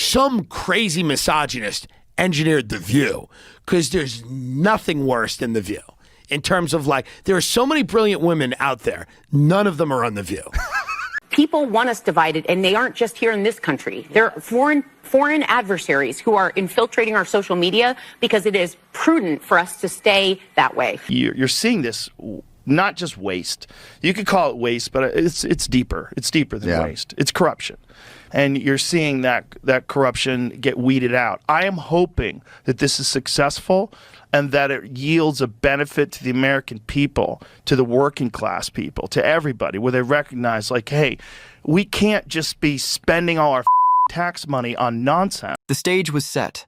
some crazy misogynist engineered The View, because there's nothing worse than The View. In terms of like, there are so many brilliant women out there. None of them are on The View. People want us divided, and they aren't just here in this country. They're foreign adversaries who are infiltrating our social media because it is prudent for us to stay that way. You're seeing this, not just waste. You could call it waste, but it's deeper. It's deeper than waste. It's corruption. And you're seeing that corruption get weeded out. I am hoping that this is successful and that it yields a benefit to the American people, to the working class people, to everybody, where they recognize, like, hey, we can't just be spending all our tax money on nonsense. The stage was set.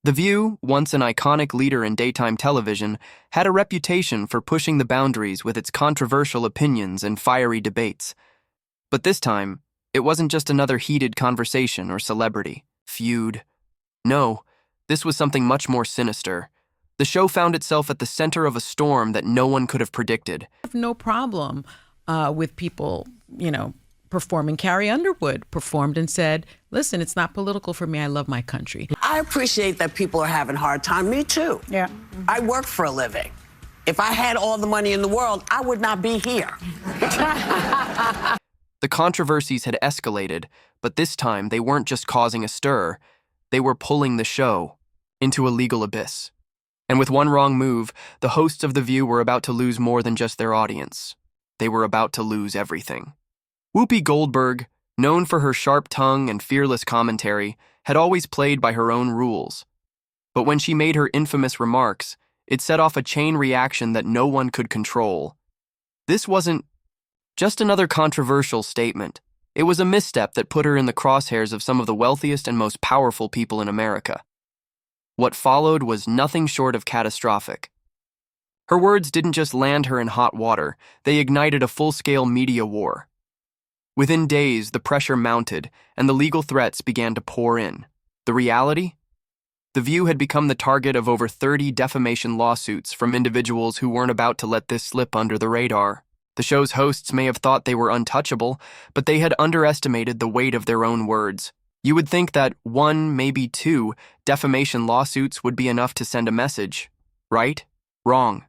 The View, once an iconic leader in daytime television, had a reputation for pushing the boundaries with its controversial opinions and fiery debates. But this time, it wasn't just another heated conversation or celebrity feud. No, this was something much more sinister. The show found itself at the center of a storm that no one could have predicted. I have no problem with people, performing. Carrie Underwood performed and said, listen, it's not political for me. I love my country. I appreciate that people are having a hard time. Me too. Yeah. I work for a living. If I had all the money in the world, I would not be here. The controversies had escalated, but this time they weren't just causing a stir. They were pulling the show into a legal abyss. And with one wrong move, the hosts of The View were about to lose more than just their audience. They were about to lose everything. Whoopi Goldberg, known for her sharp tongue and fearless commentary, had always played by her own rules. But when she made her infamous remarks, it set off a chain reaction that no one could control. This wasn't just another controversial statement. It was a misstep that put her in the crosshairs of some of the wealthiest and most powerful people in America. What followed was nothing short of catastrophic. Her words didn't just land her in hot water, they ignited a full-scale media war. Within days, the pressure mounted, and the legal threats began to pour in. The reality? The View had become the target of over 30 defamation lawsuits from individuals who weren't about to let this slip under the radar. The show's hosts may have thought they were untouchable, but they had underestimated the weight of their own words. You would think that 1, maybe 2, defamation lawsuits would be enough to send a message. Right? Wrong.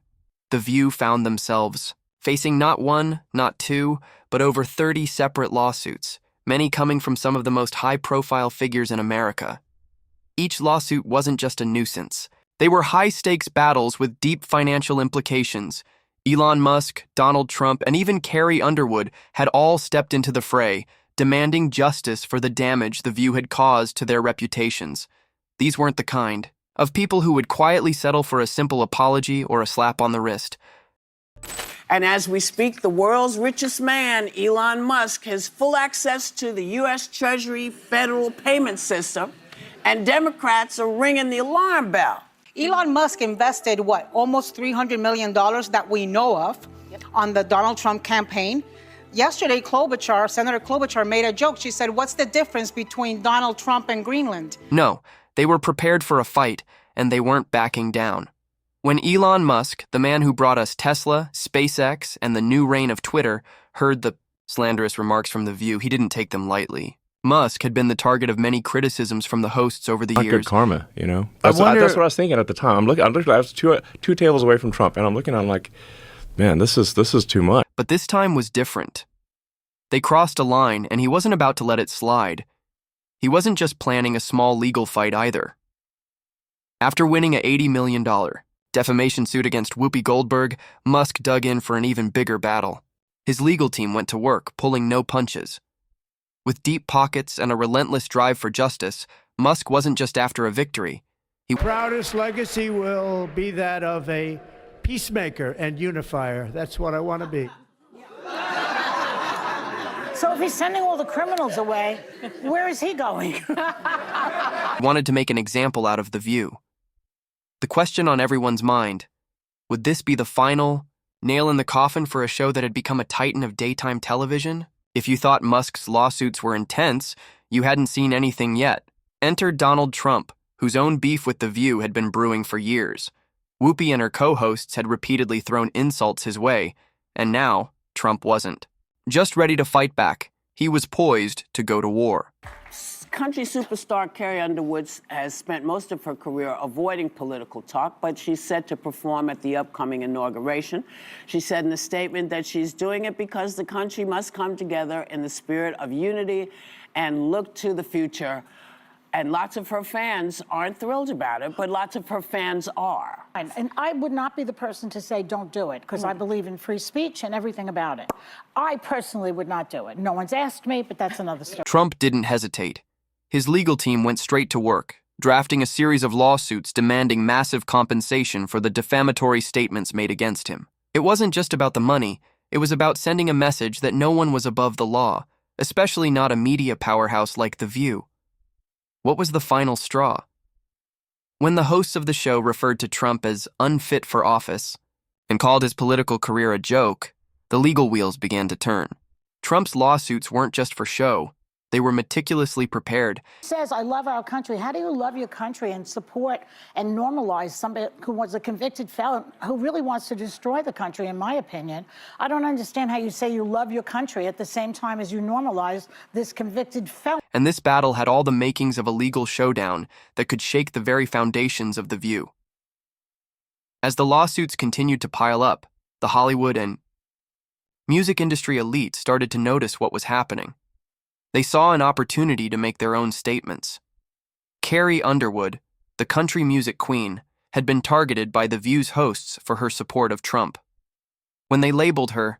The View found themselves facing not 1, not 2, but over 30 separate lawsuits, many coming from some of the most high-profile figures in America. Each lawsuit wasn't just a nuisance. They were high-stakes battles with deep financial implications. Elon Musk, Donald Trump, and even Carrie Underwood had all stepped into the fray, demanding justice for the damage The View had caused to their reputations. These weren't the kind of people who would quietly settle for a simple apology or a slap on the wrist. And as we speak, the world's richest man, Elon Musk, has full access to the U.S. Treasury federal payment system, and Democrats are ringing the alarm bell. Elon Musk invested, almost $300 million that we know of on the Donald Trump campaign. Yesterday, Senator Klobuchar made a joke. She said, what's the difference between Donald Trump and Greenland? No, they were prepared for a fight, and they weren't backing down. When Elon Musk, the man who brought us Tesla, SpaceX, and the new reign of Twitter, heard the slanderous remarks from The View, he didn't take them lightly. Musk had been the target of many criticisms from the hosts over the years. Good karma, That's what I was thinking at the time. I was two tables away from Trump, and I'm looking, I'm like, man, this is too much. But this time was different. They crossed a line, and he wasn't about to let it slide. He wasn't just planning a small legal fight either. After winning an $80 million defamation suit against Whoopi Goldberg, Musk dug in for an even bigger battle. His legal team went to work, pulling no punches. With deep pockets and a relentless drive for justice, Musk wasn't just after a victory. The proudest legacy will be that of a peacemaker and unifier. That's what I want to be. So if he's sending all the criminals away, where is he going? Wanted to make an example out of The View. The question on everyone's mind, would this be the final nail in the coffin for a show that had become a titan of daytime television? If you thought Musk's lawsuits were intense, you hadn't seen anything yet. Enter Donald Trump, whose own beef with The View had been brewing for years. Whoopi and her co-hosts had repeatedly thrown insults his way, and now Trump wasn't. Just ready to fight back, he was poised to go to war. Country superstar Carrie Underwood has spent most of her career avoiding political talk, but she's set to perform at the upcoming inauguration. She said in a statement that she's doing it because the country must come together in the spirit of unity and look to the future. And lots of her fans aren't thrilled about it, but lots of her fans are. And I would not be the person to say don't do it, because I believe in free speech and everything about it. I personally would not do it. No one's asked me, but that's another story. Trump didn't hesitate. His legal team went straight to work, drafting a series of lawsuits demanding massive compensation for the defamatory statements made against him. It wasn't just about the money, it was about sending a message that no one was above the law, especially not a media powerhouse like The View. What was the final straw? When the hosts of the show referred to Trump as unfit for office and called his political career a joke, the legal wheels began to turn. Trump's lawsuits weren't just for show. They were meticulously prepared. He says, I love our country. How do you love your country and support and normalize somebody who was a convicted felon who really wants to destroy the country, in my opinion? I don't understand how you say you love your country at the same time as you normalize this convicted felon. And this battle had all the makings of a legal showdown that could shake the very foundations of The View. As the lawsuits continued to pile up, the Hollywood and music industry elite started to notice what was happening. They saw an opportunity to make their own statements. Carrie Underwood, the country music queen, had been targeted by The View's hosts for her support of Trump. When they labeled her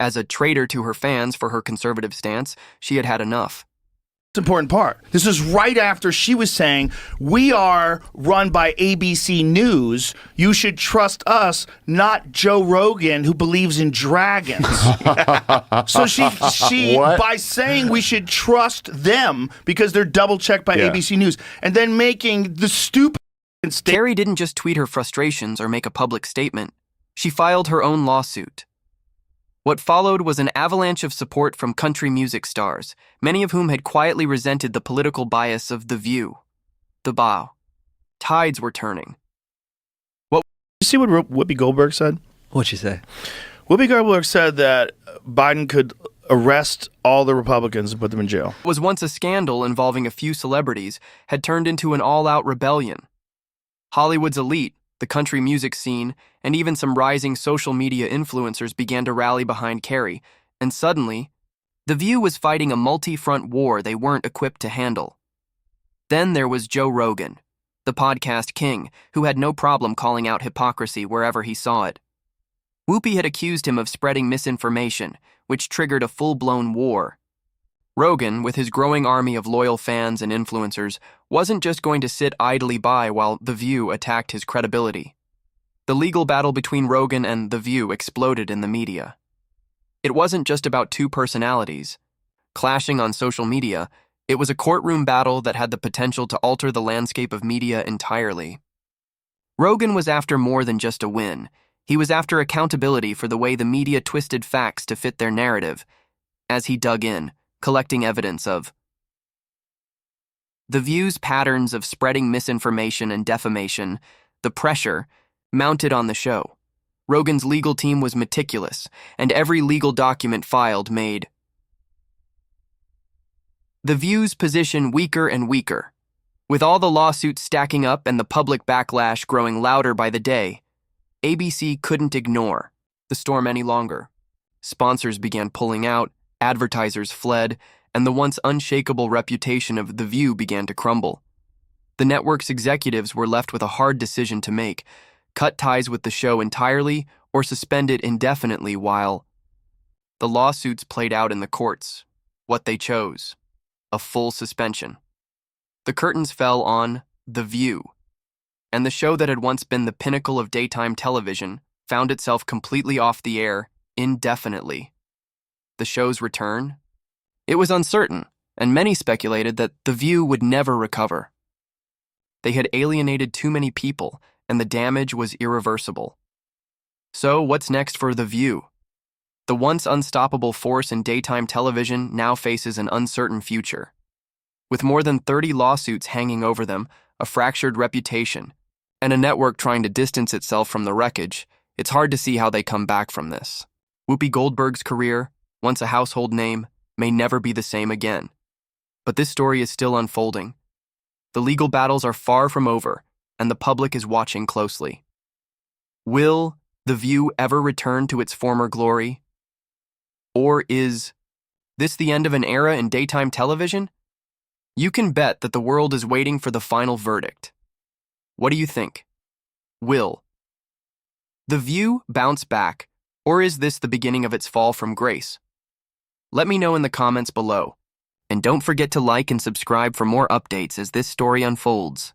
as a traitor to her fans for her conservative stance, she had had enough. Important part. This is right after she was saying, we are run by ABC News. You should trust us, not Joe Rogan, who believes in dragons. So she by saying we should trust them because they're double checked by ABC News, and then making the stupid statement. Carrie didn't just tweet her frustrations or make a public statement. She filed her own lawsuit. What followed was an avalanche of support from country music stars, many of whom had quietly resented the political bias of The View. The bow. Tides were turning. You see what Whoopi Goldberg said? What'd she say? Whoopi Goldberg said that Biden could arrest all the Republicans and put them in jail. What was once a scandal involving a few celebrities had turned into an all-out rebellion. Hollywood's elite, the country music scene, and even some rising social media influencers began to rally behind Carrie, and suddenly, The View was fighting a multi-front war they weren't equipped to handle. Then there was Joe Rogan, the podcast king, who had no problem calling out hypocrisy wherever he saw it. Whoopi had accused him of spreading misinformation, which triggered a full-blown war. Rogan, with his growing army of loyal fans and influencers, wasn't just going to sit idly by while The View attacked his credibility. The legal battle between Rogan and The View exploded in the media. It wasn't just about two personalities clashing on social media. It was a courtroom battle that had the potential to alter the landscape of media entirely. Rogan was after more than just a win. He was after accountability for the way the media twisted facts to fit their narrative. As he dug in, collecting evidence of The View's patterns of spreading misinformation and defamation, the pressure mounted on the show. Rogan's legal team was meticulous, and every legal document filed made The View's position weaker and weaker. With all the lawsuits stacking up and the public backlash growing louder by the day, ABC couldn't ignore the storm any longer. Sponsors began pulling out, advertisers fled, and the once unshakable reputation of The View began to crumble. The network's executives were left with a hard decision to make: cut ties with the show entirely or suspend it indefinitely while the lawsuits played out in the courts. What they chose: a full suspension. The curtains fell on The View, and the show that had once been the pinnacle of daytime television found itself completely off the air indefinitely. The show's return? It was uncertain, and many speculated that The View would never recover. They had alienated too many people, and the damage was irreversible. So what's next for The View? The once unstoppable force in daytime television now faces an uncertain future. With more than 30 lawsuits hanging over them, a fractured reputation, and a network trying to distance itself from the wreckage, it's hard to see how they come back from this. Whoopi Goldberg's career, once a household name, may never be the same again. But this story is still unfolding. The legal battles are far from over, and the public is watching closely. Will The View ever return to its former glory? Or is this the end of an era in daytime television? You can bet that the world is waiting for the final verdict. What do you think? Will The View bounce back, or is this the beginning of its fall from grace? Let me know in the comments below. And don't forget to like and subscribe for more updates as this story unfolds.